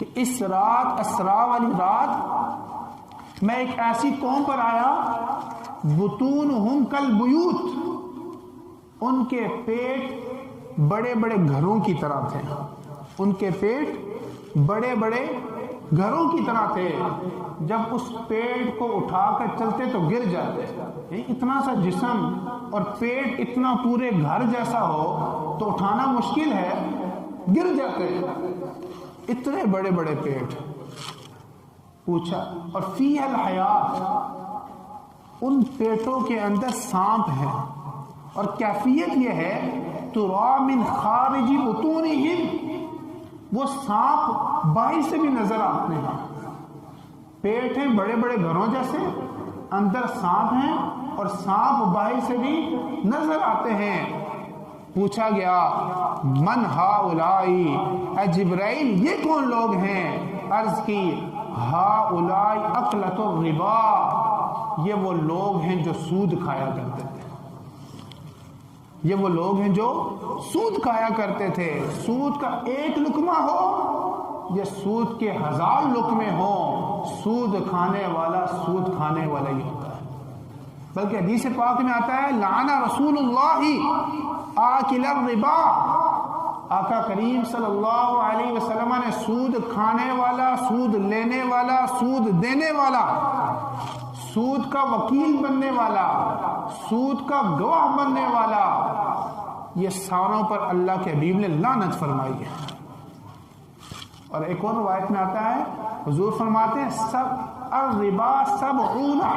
کہ اس رات، اسرا والی رات، میں ایک ایسی قوم پر آیا بطونہم کالبیوت، ان کے پیٹ بڑے بڑے گھروں کی طرح تھے، ان کے پیٹ بڑے بڑے گھروں کی طرح تھے، جب اس پیٹ کو اٹھا کر چلتے تو گر جاتے، اتنا سا جسم اور پیٹ اتنا پورے گھر جیسا ہو تو اٹھانا مشکل ہے، گر جاتے، اتنے بڑے بڑے پیٹ۔ پوچھا اور فی الحیات، ان پیٹوں کے اندر سانپ ہے، اور کیفیت یہ ہے ترا من خارج بطونہم، وہ سانپ باہر سے بھی نظر آتے ہیں، پیٹ ہیں بڑے بڑے گھروں جیسے، اندر سانپ ہیں اور سانپ باہر سے بھی نظر آتے ہیں۔ پوچھا گیا من ہؤلائی، اے جبرائیل یہ کون لوگ ہیں؟ عرض کی ہؤلائی اکلۃ الربا، یہ وہ لوگ ہیں جو سود کھایا کرتے تھے، یہ وہ لوگ ہیں جو سود کھایا کرتے تھے۔ سود کا ایک لقمہ ہو یا سود کے 1000 لقمے ہوں، سود کھانے والا سود کھانے والا ہی ہوتا ہے۔ بلکہ حدیث پاک میں آتا ہے لعن رسول اللہ آکل الربا، آقا کریم صلی اللہ علیہ وسلم نے سود کھانے والا، سود لینے والا، سود دینے والا، سود کا وکیل بننے والا، سود کا گواہ بننے والا، یہ ساروں پر اللہ کے حبیب نے لعنت فرمائی ہے۔ اور ایک اور روایت میں آتا ہے حضور فرماتے ہیں سب الربا 70 حوبا،